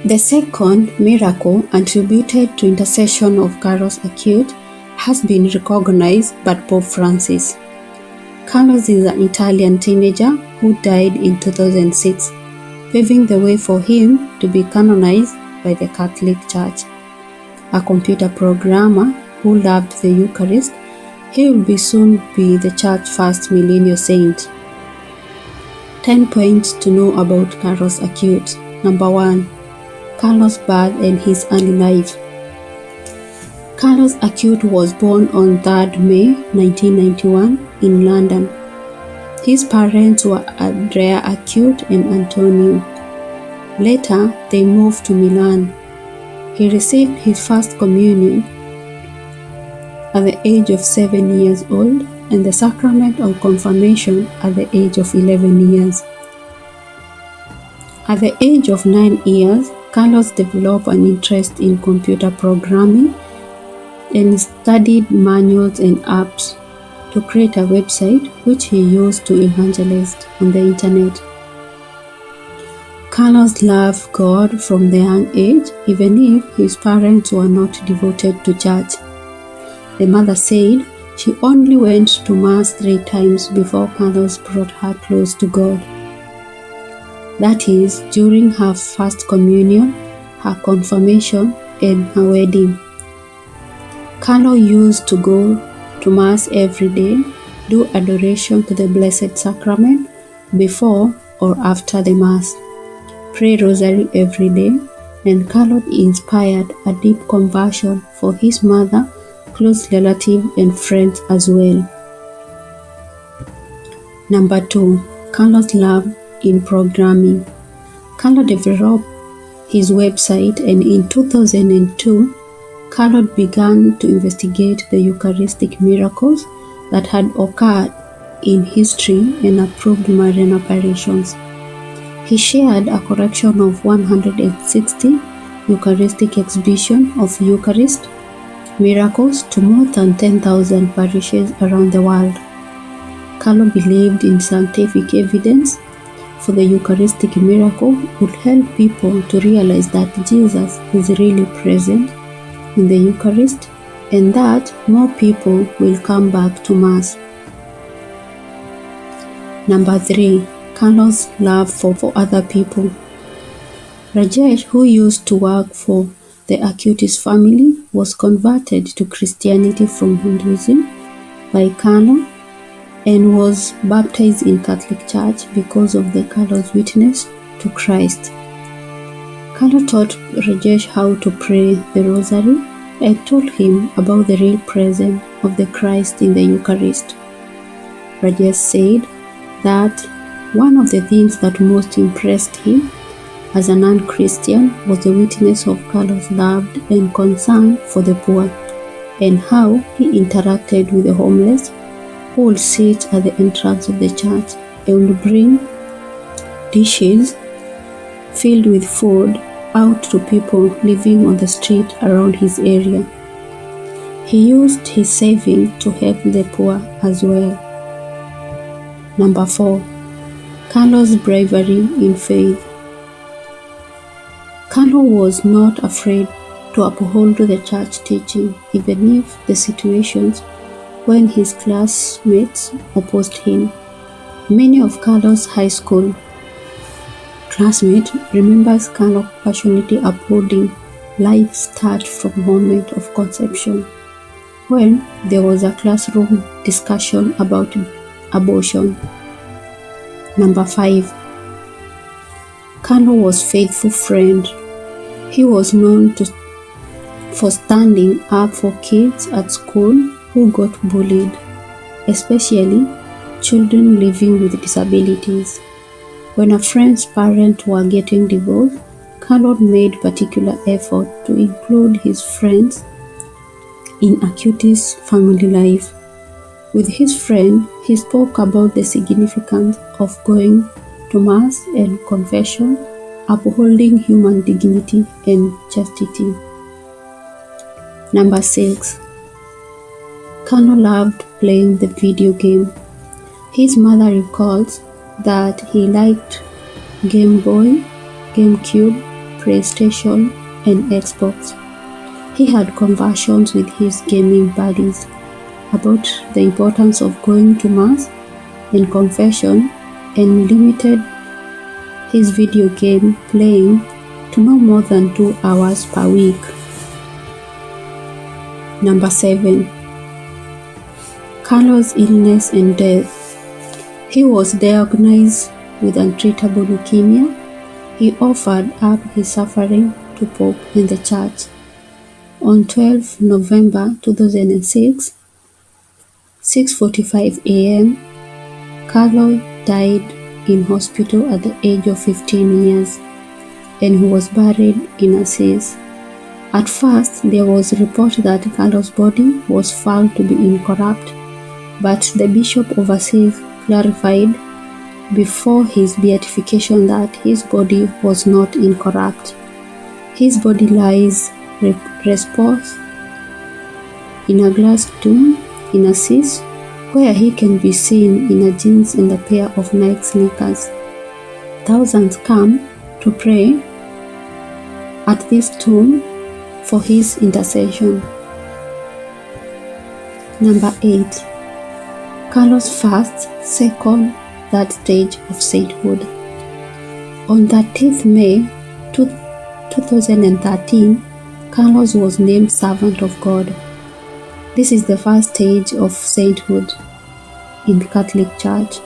The second miracle attributed to intercession of Carlo Acutis has been recognized by Pope Francis. Carlos is an Italian teenager who died in 2006, paving the way for him to be canonized by the Catholic Church. A computer programmer who loved the Eucharist, he will soon be the Church's first millennial saint. 10 points to know about Carlo Acutis. Number 1. Carlo's birth and his early life. Carlo Acutis was born on 3rd May 1991 in London. His parents were Andrea Acutis and Antonio. Later, they moved to Milan. He received his first communion at the age of 7 years old and the sacrament of confirmation at the age of 11 years. At the age of 9 years, Carlos developed an interest in computer programming and studied manuals and apps to create a website which he used to evangelize on the internet. Carlos loved God from the young age, even if his parents were not devoted to church. The mother said she only went to Mass 3 times before Carlos brought her close to God. That is, during her first communion, her confirmation, and her wedding. Carlo used to go to Mass every day, do adoration to the Blessed Sacrament before or after the Mass, pray rosary every day, and Carlo inspired a deep compassion for his mother, close relative, and friends as well. Number 2. Carlo's love in programming. Carlo developed his website, and in 2002, Carlo began to investigate the Eucharistic miracles that had occurred in history and approved Marian apparitions. He shared a collection of 160 Eucharistic exhibitions of Eucharist miracles to more than 10,000 parishes around the world. Carlo believed in scientific evidence for the Eucharistic miracle would help people to realize that Jesus is really present in the Eucharist and that more people will come back to Mass. Number 3. Carlo's love for other people. Rajesh, who used to work for the Acutis family, was converted to Christianity from Hinduism by Carlo and was baptized in Catholic Church because of the Carlo's witness to Christ. Carlo taught Rajesh how to pray the Rosary and told him about the real presence of the Christ in the Eucharist. Rajesh said that one of the things that most impressed him as a non-Christian was the witness of Carlo's love and concern for the poor and how he interacted with the homeless who would sit at the entrance of the church and would bring dishes filled with food out to people living on the street around his area. He used his savings to help the poor as well. Number 4. Carlo's bravery in faith. Carlo was not afraid to uphold the church teaching, even if the situations when his classmates opposed him. Many of Carlo's high school classmates remembers Carlo passionately upholding life start from moment of conception, when there was a classroom discussion about abortion. Number 5. Carlo was faithful friend. He was known for standing up for kids at school who got bullied, especially children living with disabilities. When a friend's parents were getting divorced, Carlo made particular effort to include his friends in Acutis' family life. With his friend, he spoke about the significance of going to Mass and confession, upholding human dignity and chastity. Number 6. Carlo loved playing the video game. His mother recalls that he liked Game Boy, GameCube, PlayStation and Xbox. He had conversations with his gaming buddies about the importance of going to Mass and confession, and limited his video game playing to no more than 2 hours per week. Number 7. Carlo's illness and death. He was diagnosed with untreatable leukemia. He offered up his suffering to Pope and the Church. On 12 November 2006, 6:45 a.m., Carlo died in hospital at the age of 15 years, and he was buried in Assisi. At first, there was a report that Carlo's body was found to be incorrupt, but the Bishop of Assisi clarified before his beatification that his body was not incorrupt. His body lies reposed in a glass tomb in Assisi, where he can be seen in a jeans and a pair of Nike sneakers. Thousands come to pray at this tomb for his intercession. Number 8. Carlo's first, second, third stage of sainthood. On 13th May 2013, Carlos was named Servant of God. This is the first stage of sainthood in the Catholic Church.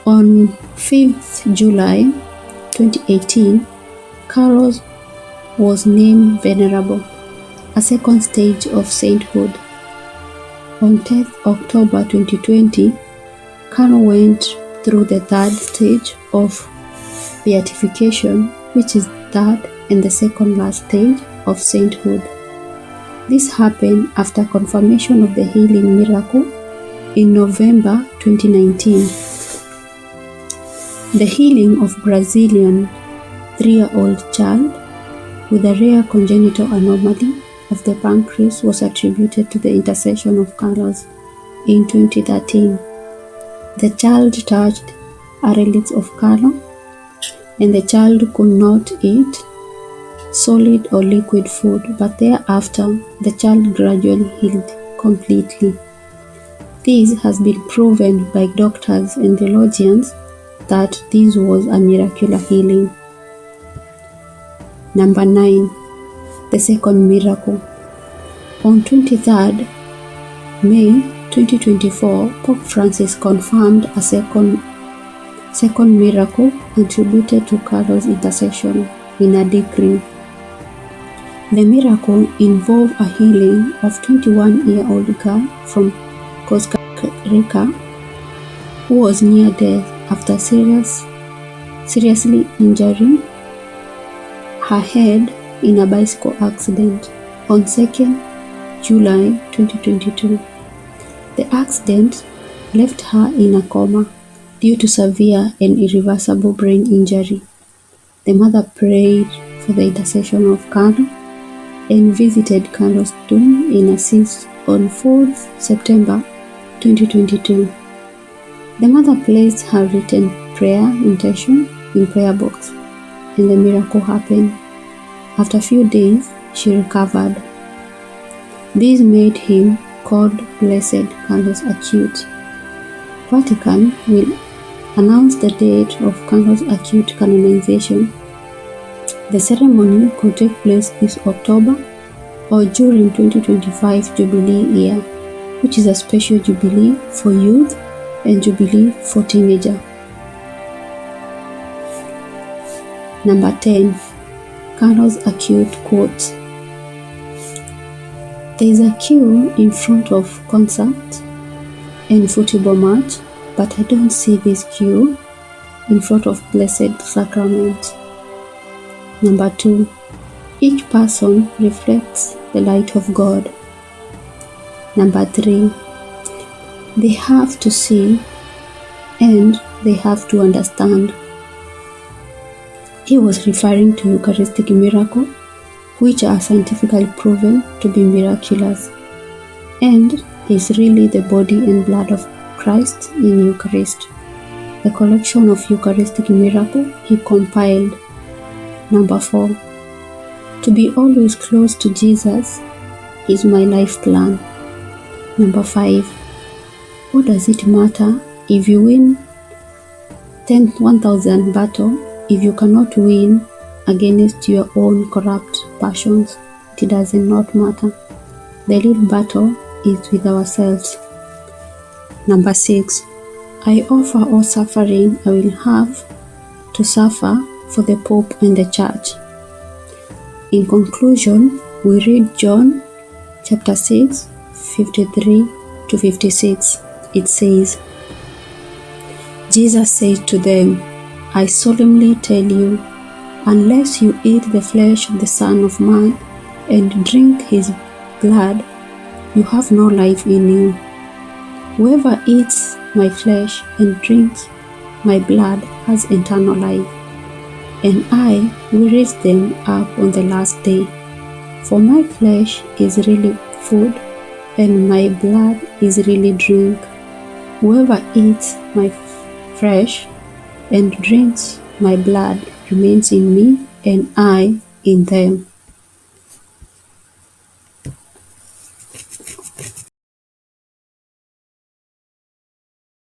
On 5th July 2018, Carlos was named Venerable, a second stage of sainthood. On 10th October 2020, Carlo went through the third stage of beatification, which is third and the second last stage of sainthood. This happened after confirmation of the healing miracle in November 2019. The healing of Brazilian 3-year-old child with a rare congenital anomaly of the pancreas was attributed to the intercession of Carlos in 2013. The child touched a relic of Carlo, and the child could not eat solid or liquid food, but thereafter the child gradually healed completely. This has been proven by doctors and theologians that this was a miraculous healing. Number 9. The second miracle. On 23rd May 2024, Pope Francis confirmed a second miracle attributed to Carlo's intercession in a decree. The miracle involved a healing of 21-year-old girl from Costa Rica who was near death after seriously injuring her head in a bicycle accident on 2nd July 2022. The accident left her in a coma due to severe and irreversible brain injury. The mother prayed for the intercession of Carlo and visited Carlo's tomb in Assisi on 4th September 2022. The mother placed her written prayer intention in prayer box, and the miracle happened. After a few days, she recovered. This made him called Blessed Carlo Acutis. Vatican will announce the date of Carlo Acutis canonization. The ceremony could take place this October or during 2025 Jubilee year, which is a special Jubilee for youth and Jubilee for teenagers. Number 10. Carlo Acutis quote. There is a queue in front of concert and football match, but I don't see this queue in front of Blessed Sacrament. Number 2. Each person reflects the light of God. Number 3. They have to see and they have to understand. He was referring to Eucharistic miracles, which are scientifically proven to be miraculous, and is really the body and blood of Christ in Eucharist. The collection of Eucharistic miracles he compiled Number 4, to be always close to Jesus is my life plan. Number 5, what does it matter if you win 1,000 battle if you cannot win against your own corrupt passions? It does not matter. The real battle is with ourselves. Number 6, I offer all suffering I will have to suffer for the Pope and the Church. In conclusion, we read John chapter 6, 53 to 56. It says, Jesus said to them, I solemnly tell you, unless you eat the flesh of the Son of Man and drink his blood, you have no life in you. Whoever eats my flesh and drinks my blood has eternal life, and I will raise them up on the last day. For my flesh is really food, and my blood is really drink. Whoever eats my flesh and drinks my blood remains in me, and I in them.